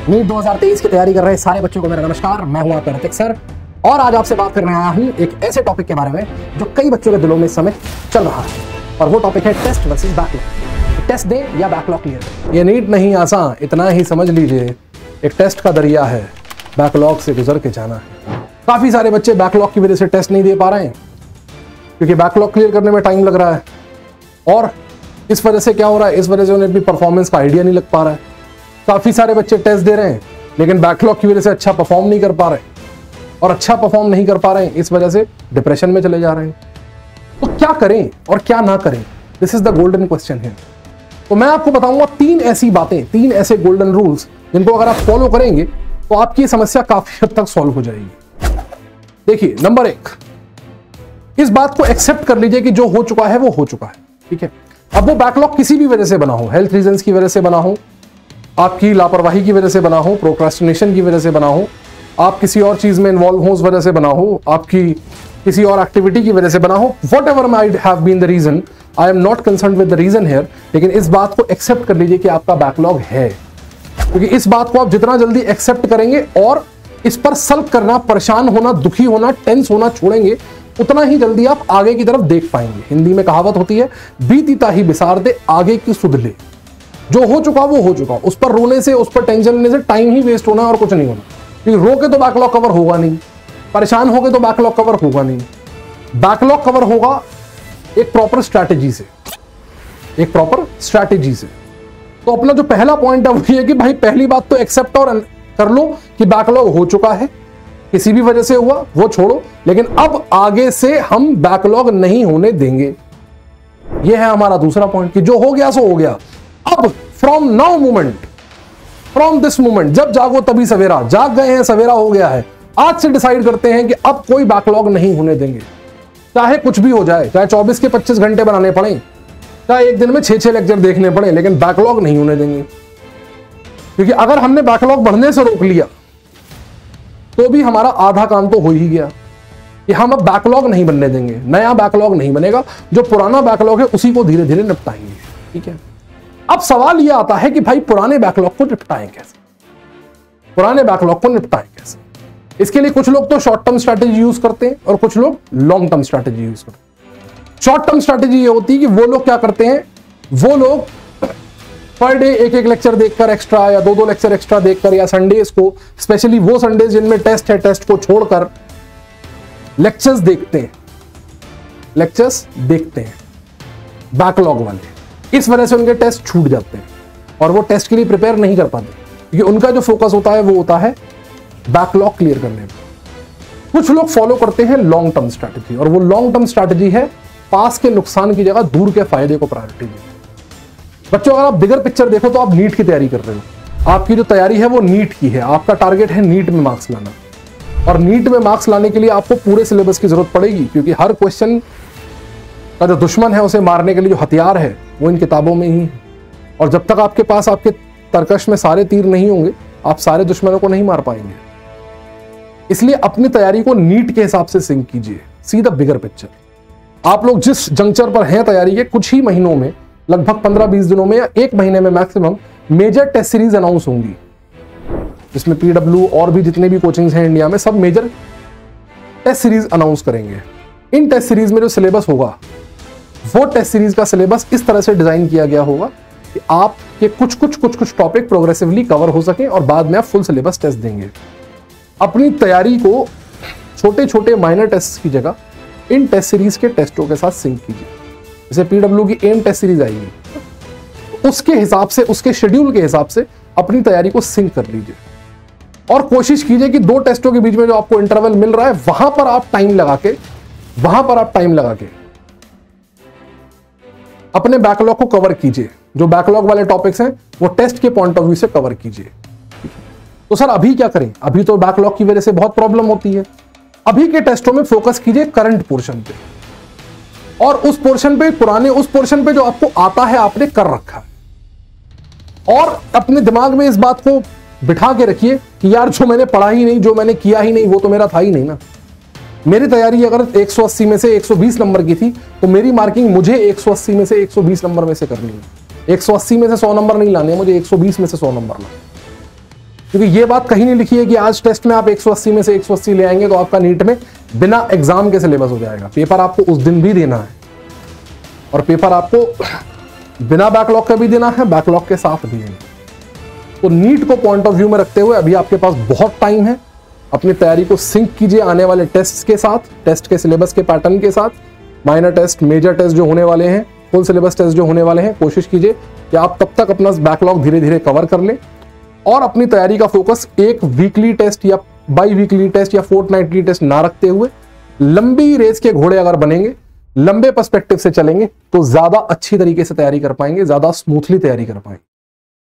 NEET 2023 की तैयारी कर रहे सारे बच्चों को मेरा नमस्कार। मैं हूं आपका ऋतिक सर और आज आपसे बात करने आया हूं एक ऐसे टॉपिक के बारे में जो कई बच्चों के दिलों में इस समय चल रहा है और वो टॉपिक है टेस्ट वर्सेस बैकलॉग। टेस्ट दे या बैकलॉग क्लियर। ये नीट नहीं आसान, इतना ही समझ लीजिए एक टेस्ट का दरिया है, बैकलॉग से गुजर के जाना है। काफी सारे बच्चे बैकलॉग की वजह से टेस्ट नहीं दे पा रहे हैं क्योंकि बैकलॉग क्लियर करने में टाइम लग रहा है और इस वजह से क्या हो रहा है, इस वजह से उन्हें अपनी परफॉर्मेंस का आइडिया नहीं लग पा रहा है। काफी सारे बच्चे टेस्ट दे रहे हैं लेकिन बैकलॉग की वजह से अच्छा परफॉर्म नहीं कर पा रहे और अच्छा परफॉर्म नहीं कर पा रहे हैं, इस वजह से डिप्रेशन में चले जा रहे हैं। तो क्या करें और क्या ना करें, this is the golden question है। तो मैं आपको बताऊंगा तीन ऐसी बातें, तीन ऐसे गोल्डन रूल्स जिनको अगर आप फॉलो करेंगे तो आपकी समस्या काफी हद तक सॉल्व हो जाएगी। देखिए, नंबर 1, इस बात को एक्सेप्ट कर लीजिए कि जो हो चुका है वो हो चुका है, ठीक है। अब वो बैकलॉग किसी भी वजह से बना हो, हेल्थ रीजंस की वजह से बना हो, आपकी लापरवाही की वजह से बना हो, प्रोक्रेस्टिनेशन की वजह से बना हो, आप किसी और चीज में इन्वॉल्व हो उस वजह से बना हो, आपकी किसी और एक्टिविटी की वजह से बना हो, whatever might have been the reason, I am not concern with the reason here. लेकिन इस बात को एक्सेप्ट कर लीजिए कि आपका बैकलॉग है, क्योंकि इस बात को आप जितना जल्दी एक्सेप्ट करेंगे और इस पर सल्व करना, परेशान होना, दुखी होना, टेंस होना छोड़ेंगे, उतना ही जल्दी आप आगे की तरफ देख पाएंगे। हिंदी में कहावत होती है, बीतीता ही बिसार दे आगे की सुध ले। जो हो चुका वो हो चुका, उस पर रोने से, उस पर टेंशन लेने से टाइम ही वेस्ट होना और कुछ नहीं होना। क्योंकि रो के तो बैकलॉग कवर होगा नहीं, परेशान हो के तो बैकलॉग कवर होगा नहीं। बैकलॉग कवर होगा एक प्रॉपर स्ट्रैटेजी से, एक प्रॉपर स्ट्रैटेजी से। तो अपना जो पहला पॉइंट है वो ये कि भाई पहली बात तो एक्सेप्ट और कर लो कि बैकलॉग हो चुका है, किसी भी वजह से हुआ वो छोड़ो, लेकिन अब आगे से हम बैकलॉग नहीं होने देंगे। ये है हमारा दूसरा पॉइंट कि जो हो गया सो हो गया। अब from now moment, from this moment, जब जागो तभी सवेरा, जाग गए हैं, सवेरा हो गया है, आज से डिसाइड करते हैं कि अब कोई बैकलॉग नहीं होने देंगे। चाहे कुछ भी हो जाए, चाहे 24 के 25 घंटे बनाने पड़े, चाहे एक दिन में 6 लेक्चर देखने पड़े, लेकिन बैकलॉग नहीं होने देंगे। क्योंकि अगर हमने बैकलॉग बढ़ने से रोक लिया तो भी हमारा आधा काम तो हो ही गया कि हम अब बैकलॉग नहीं बनने देंगे, नया बैकलॉग नहीं बनेगा, जो पुराना बैकलॉग है उसी को धीरे धीरे निपटाएंगे, ठीक है। अब सवाल यह आता है कि भाई पुराने बैकलॉग को निपटाएं कैसे, पुराने बैकलॉग को निपटाएं कैसे। इसके लिए कुछ लोग तो शॉर्ट टर्म स्ट्रैटेजी यूज करते हैं और कुछ लोग लॉन्ग टर्म स्ट्रैटेजी यूज करते हैं। शॉर्ट टर्म स्ट्रैटेजी ये होती है कि वो लोग क्या करते हैं, वो लोग पर डे एक लेक्चर देखकर एक्स्ट्रा या 2 लेक्चर एक्स्ट्रा देखकर, या संडेज को, स्पेशली वो संडेज जिनमें टेस्ट है, टेस्ट को छोड़कर लेक्चर्स देखते हैं, लेक्चर्स देखते हैं बैकलॉग वाले। इस वजह से उनके टेस्ट छूट जाते हैं और वो टेस्ट के लिए प्रिपेयर नहीं कर पाते क्योंकि उनका जो फोकस होता है वो होता है बैकलॉग क्लियर करने में। कुछ लोग फॉलो करते हैं लॉन्ग टर्म स्ट्रैटेजी और वो लॉन्ग टर्म स्ट्रैटेजी है पास के नुकसान की जगह दूर के फायदे को प्रायोरिटी देना। बच्चों, अगर आप बिगर पिक्चर देखो तो आप नीट की तैयारी कर रहे हो, आपकी जो तैयारी है वो नीट की है, आपका टारगेट है नीट में मार्क्स लाना और नीट में मार्क्स लाने के लिए आपको पूरे सिलेबस की जरूरत पड़ेगी क्योंकि हर क्वेश्चन का जो दुश्मन है उसे मारने के लिए जो हथियार है वो इन किताबों में ही है। और जब तक आपके पास आपके तरकश में सारे तीर नहीं होंगे आप सारे दुश्मनों को नहीं मार पाएंगे। इसलिए अपनी तैयारी को नीट के हिसाब से सिंक कीजिए, सी द बिगर पिक्चर। आप लोग जिस जंक्चर पर हैं तैयारी के, कुछ ही महीनों में, लगभग 15-20 दिनों में या 1 महीने में maximum major test series announce होंगी, जिसमें पीडब्ल्यू और भी जितने भी कोचिंग्स हैं इंडिया में सब मेजर टेस्ट सीरीज अनाउंस करेंगे। इन टेस्ट सीरीज में जो सिलेबस होगा वो टेस्ट सीरीज का सिलेबस इस तरह से डिजाइन किया गया होगा कि आपके कुछ टॉपिक प्रोग्रेसिवली कवर हो सके और बाद में आप फुल सिलेबस टेस्ट देंगे। अपनी तैयारी को छोटे छोटे माइनर टेस्ट की जगह इन टेस्ट सीरीज के टेस्टों के साथ सिंक कीजिए। जैसे पीडब्ल्यू की एम टेस्ट सीरीज आएगी, उसके हिसाब से, उसके शेड्यूल के हिसाब से अपनी तैयारी को सिंक कर लीजिए और कोशिश कीजिए कि 2 टेस्टों के बीच में जो आपको इंटरवल मिल रहा है वहां पर आप टाइम लगा के अपने बैकलॉग को कवर कीजिए। जो बैकलॉग वाले टॉपिक्स हैं वो टेस्ट के पॉइंट ऑफ व्यू से कवर कीजिए। तो सर अभी क्या करें, अभी तो बैकलॉग की वजह से बहुत प्रॉब्लम होती है। अभी के टेस्टों में फोकस कीजिए करंट पोर्शन पे और उस पोर्शन पे जो आपको आता है, आपने कर रखा है, और अपने दिमाग में इस बात को बिठा के रखिए कि यार जो मैंने पढ़ा ही नहीं, जो मैंने किया ही नहीं, वो तो मेरा था ही नहीं ना। मेरी तैयारी अगर 180 में से 120 नंबर की थी तो मेरी मार्किंग मुझे 180 में से 120 नंबर में से करनी है। 180 में से 100 नंबर नहीं लाने, मुझे 120 में से 100 नंबर लाने। क्योंकि ये बात कहीं नहीं लिखी है कि आज टेस्ट में आप 180 में से 180 ले आएंगे तो आपका नीट में बिना एग्जाम के सिलेबस हो जाएगा। पेपर आपको उस दिन भी देना है, और पेपर आपको बिना बैकलॉग के भी देना है, बैकलॉग के साथ भी देना है। तो नीट को पॉइंट ऑफ व्यू में रखते हुए अभी आपके पास बहुत टाइम है, अपनी तैयारी को सिंक कीजिए आने वाले टेस्ट के साथ, टेस्ट के सिलेबस के पैटर्न के साथ। माइनर टेस्ट, मेजर टेस्ट जो होने वाले हैं, फुल सिलेबस टेस्ट जो होने वाले हैं, कोशिश कीजिए कि आप तब तक अपना बैकलॉग धीरे धीरे कवर कर लें, और अपनी तैयारी का फोकस एक वीकली टेस्ट या बाई वीकली टेस्ट या फोर्टनाइटली टेस्ट ना रखते हुए लंबी रेस के घोड़े अगर बनेंगे, लंबे पर्सपेक्टिव से चलेंगे तो ज्यादा अच्छी तरीके से तैयारी कर पाएंगे, ज्यादा स्मूथली तैयारी कर पाएंगे।